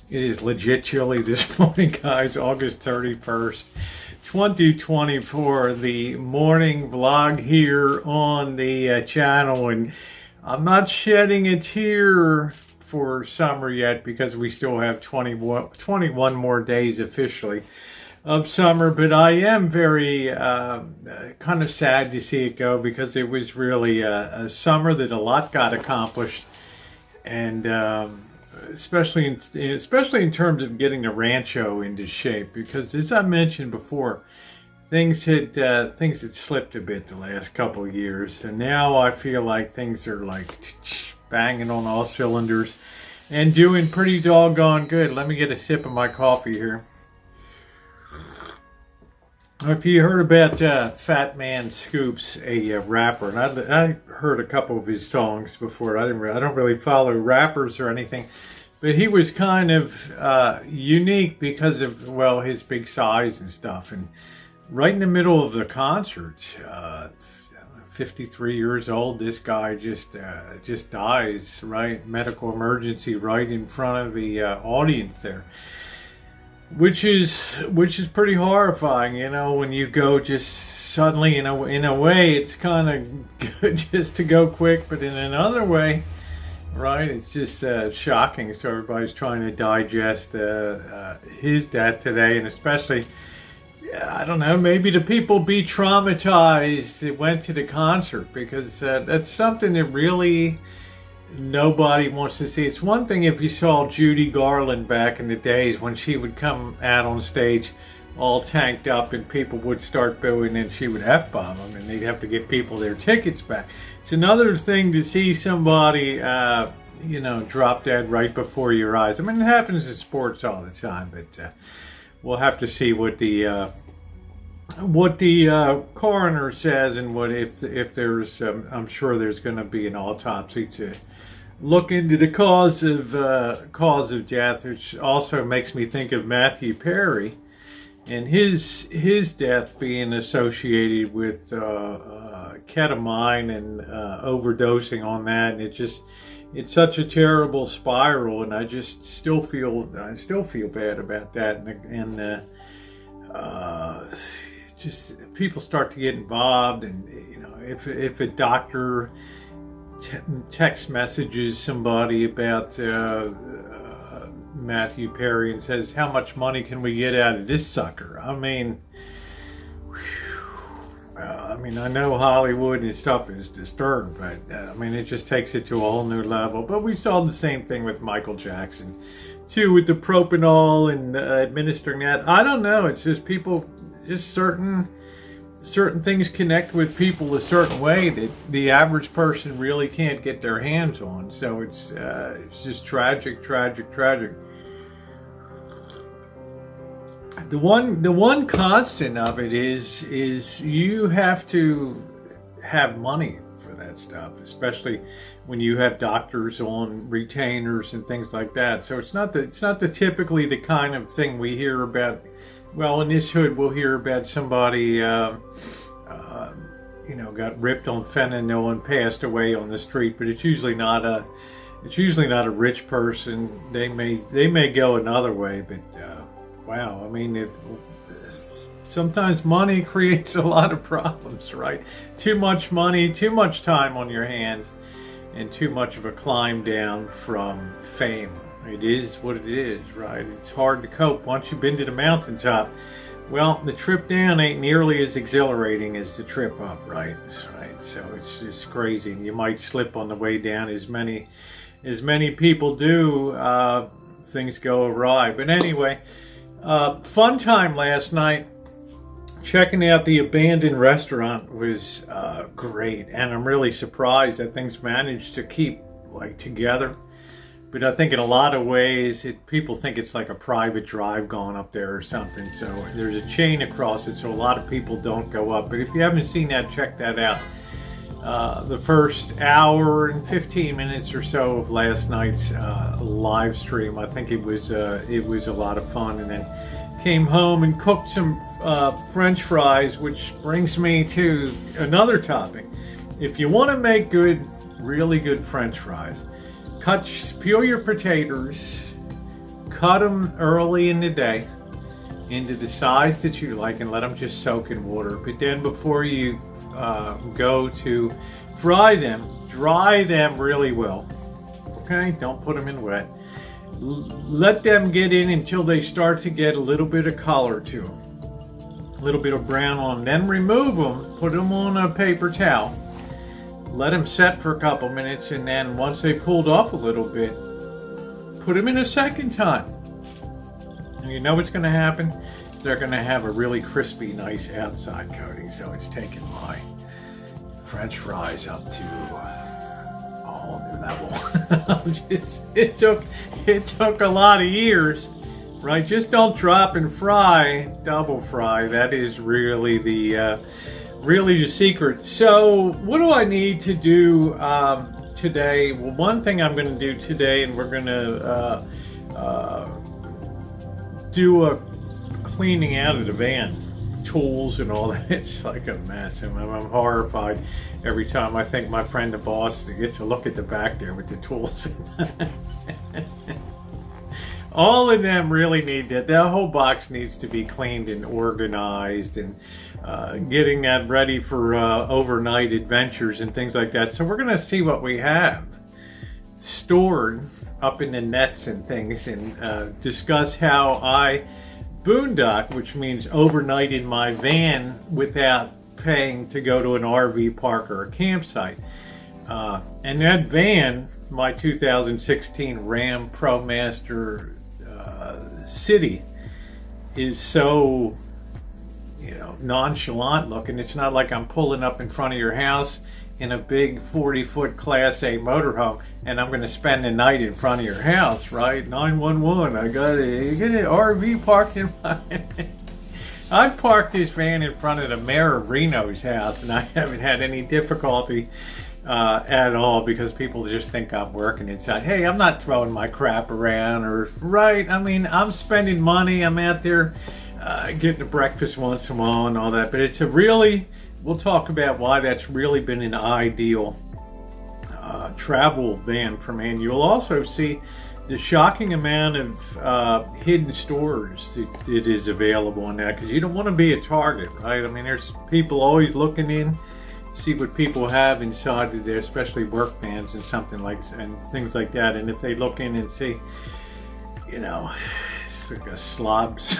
It is legit chilly this morning, guys. August 31st, 2024. The morning vlog here on the channel. And I'm not shedding a tear for summer yet because we still have 21 more days officially of summer. But I am very kind of sad to see it go because it was really a summer that a lot got accomplished. And especially in terms of getting the rancho into shape, because as I mentioned before, things had slipped a bit the last couple of years, and now I feel like things are like banging on all cylinders and doing pretty doggone good. Let me get a sip of my coffee here. If you heard about Fatman Scoops, a rapper, and I heard a couple of his songs before. I don't really follow rappers or anything, but he was kind of unique because of, well, his big size and stuff. And right in the middle of the concert, 53 years old, this guy just dies, right? Medical emergency right in front of the audience there. Which is pretty horrifying, you know, when you go just suddenly, in a way, it's kind of good just to go quick, but in another way, right, it's just shocking. So everybody's trying to digest his death today, and especially, I don't know, maybe the people be traumatized that went to the concert, because that's something that really nobody wants to see. It's one thing if you saw Judy Garland back in the days when she would come out on stage all tanked up and people would start booing and she would F-bomb them and they'd have to give people their tickets back. It's another thing to see somebody, drop dead right before your eyes. I mean, it happens in sports all the time, but we'll have to see what the coroner says, and what if there's I'm sure there's going to be an autopsy to look into the cause of death, which also makes me think of Matthew Perry and his death being associated with ketamine and overdosing on that, and it's such a terrible spiral, and I still feel bad about that, and just people start to get involved, and if a doctor text messages somebody about Matthew Perry and says, how much money can we get out of this sucker? I mean, I know Hollywood and stuff is disturbed, but it just takes it to a whole new level. But we saw the same thing with Michael Jackson too, with the propanol and administering that. I don't know, it's just people, just certain things connect with people a certain way that the average person really can't get their hands on. So it's just tragic. The one constant of it is you have to have money for that stuff, especially when you have doctors on retainers and things like that. So it's not typically the kind of thing we hear about. Well, in this hood, we'll hear about somebody, got ripped on fentanyl and passed away on the street. But it's usually not a rich person. They may go another way. But wow, sometimes money creates a lot of problems, right? Too much money, too much time on your hands, and too much of a climb down from fame. It is what it is, right? It's hard to cope once you've been to the mountaintop. Well, the trip down ain't nearly as exhilarating as the trip up, right? So it's just crazy. You might slip on the way down, as many people do. Things go awry. But anyway, fun time last night. Checking out the abandoned restaurant was great, and I'm really surprised that things managed to keep together. But I think in a lot of ways, people think it's like a private drive going up there or something. So there's a chain across it, so a lot of people don't go up. But if you haven't seen that, check that out. The first hour and 15 minutes or so of last night's live stream, I think it was a lot of fun. And then came home and cooked some French fries, which brings me to another topic. If you want to make really good French fries, peel your potatoes, cut them early in the day into the size that you like and let them just soak in water. But then before you go to fry them, dry them really well. Okay, don't put them in wet. Let them get in until they start to get a little bit of color to them, a little bit of brown on them. Then remove them, put them on a paper towel, let them set for a couple minutes, and then once they cooled off a little bit, put them in a second time. And you know what's going to happen? They're going to have a really crispy, nice outside coating. So it's taken my French fries up to a whole new level. It took a lot of years, right? Just don't drop and fry, double fry. That is really the secret. So what do I need to do today? Well, one thing I'm going to do today, and we're going to do a cleaning out of the van, tools and all that. It's like a mess, and I'm horrified every time I think my friend the boss gets to look at the back there with the tools. All of them really need that. That whole box needs to be cleaned and organized, and getting that ready for overnight adventures and things like that. So we're going to see what we have stored up in the nets and things, and discuss how I boondock, which means overnight in my van without paying to go to an RV park or a campsite. And that van, my 2016 Ram ProMaster City, is so, nonchalant looking. It's not like I'm pulling up in front of your house in a big 40-foot Class A motorhome and I'm going to spend the night in front of your house, right? 911, you get an RV parked in my... I've parked this van in front of the mayor of Reno's house, and I haven't had any difficulty at all, because people just think I'm working inside. Hey, I'm not throwing my crap around, right? I mean, I'm spending money. I'm out there getting a breakfast once in a while and all that. But it's we'll talk about why that's really been an ideal travel van for me. And you'll also see the shocking amount of hidden storage that is available in that, because you don't want to be a target, right? I mean, there's people always looking in, see what people have inside of there, especially work vans and things like that. And if they look in and see, it's like a slobs.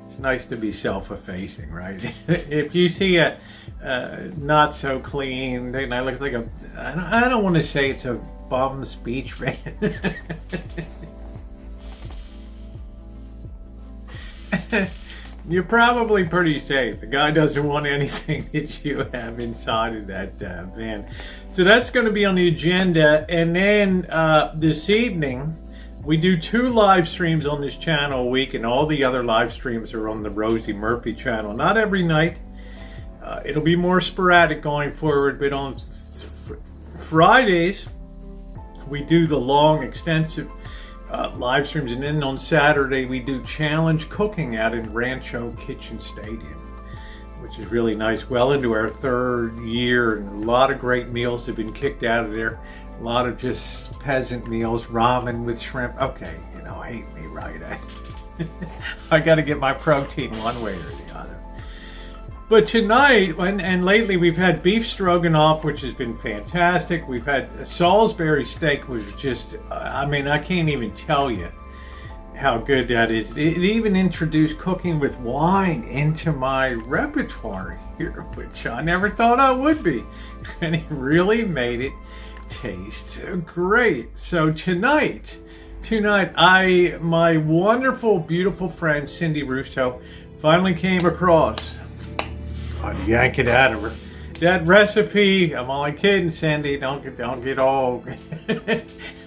It's nice to be self-effacing, right? If you see a not so clean, then I look like I don't want to say it's a bum speech van. You're probably pretty safe. The guy doesn't want anything that you have inside of that van. So that's going to be on the agenda. And then this evening, we do 2 live streams on this channel a week, and all the other live streams are on the Rosie Murphy channel. Not every night. It'll be more sporadic going forward, but on Fridays, we do the long, extensive live streams, and then on Saturday we do challenge cooking out in Rancho Kitchen Stadium, which is really nice. Well into our 3rd year, and a lot of great meals have been kicked out of there. A lot of just peasant meals, ramen with shrimp. Okay, hate me, right? I got to get my protein one way or the other. But tonight, and lately, we've had beef stroganoff, which has been fantastic. We've had Salisbury steak, which was just, I can't even tell you how good that is. It even introduced cooking with wine into my repertoire here, which I never thought I would be. And it really made it taste great. So tonight, my wonderful, beautiful friend, Cindy Russo, finally came across. I'd yank it out of her. That recipe, I'm only kidding, Cindy. Don't get all.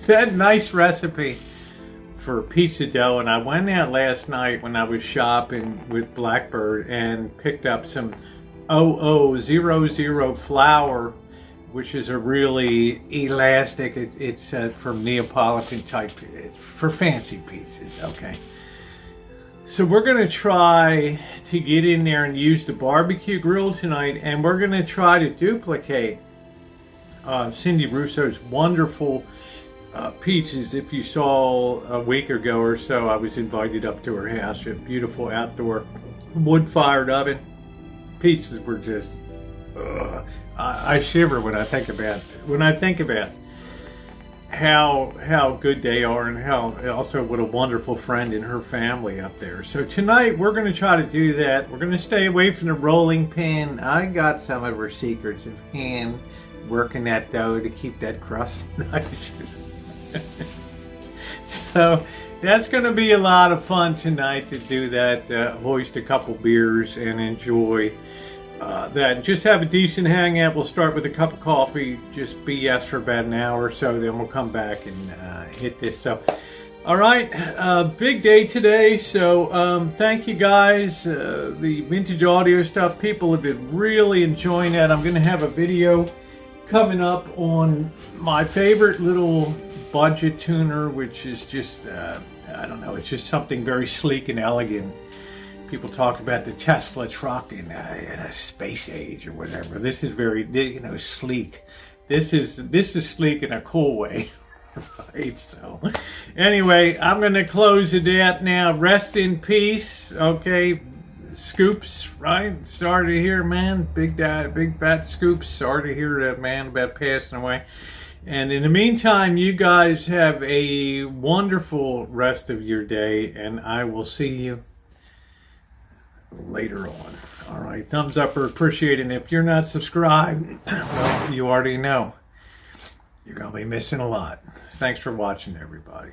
That nice recipe for pizza dough. And I went out last night when I was shopping with Blackbird and picked up some 0000 flour, which is a really elastic. It's from Neapolitan type. It's for fancy pizzas, okay? So we're going to try to get in there and use the barbecue grill tonight, and we're going to try to duplicate Cindy Russo's wonderful pizzas. If you saw a week ago or so, I was invited up to her house. A beautiful outdoor wood-fired oven. Pizzas were just, I shiver when I think about how good they are, and how also what a wonderful friend and her family up there. So tonight we're going to try to do that. We're going to stay away from the rolling pin. I got some of her secrets of hand working that dough to keep that crust nice. So that's going to be a lot of fun tonight to do that, hoist a couple beers and enjoy that. Just have a decent hangout. We'll start with a cup of coffee, just BS for about an hour or so, then we'll come back and hit this. So, all right, big day today. So thank you guys. The vintage audio stuff, people have been really enjoying that. I'm going to have a video coming up on my favorite little budget tuner, which is just, I don't know, it's just something very sleek and elegant. People talk about the Tesla truck in a space age or whatever. This is very, sleek. This is sleek in a cool way, right? So, anyway, I'm going to close it out now. Rest in peace, okay? Scoops, right? Sorry to hear, man. Big fat Scoops. Sorry to hear that, man, about passing away. And in the meantime, you guys have a wonderful rest of your day, and I will see you later on. All right, thumbs up or appreciate it. And if you're not subscribed, well, you already know you're going to be missing a lot. Thanks for watching, everybody.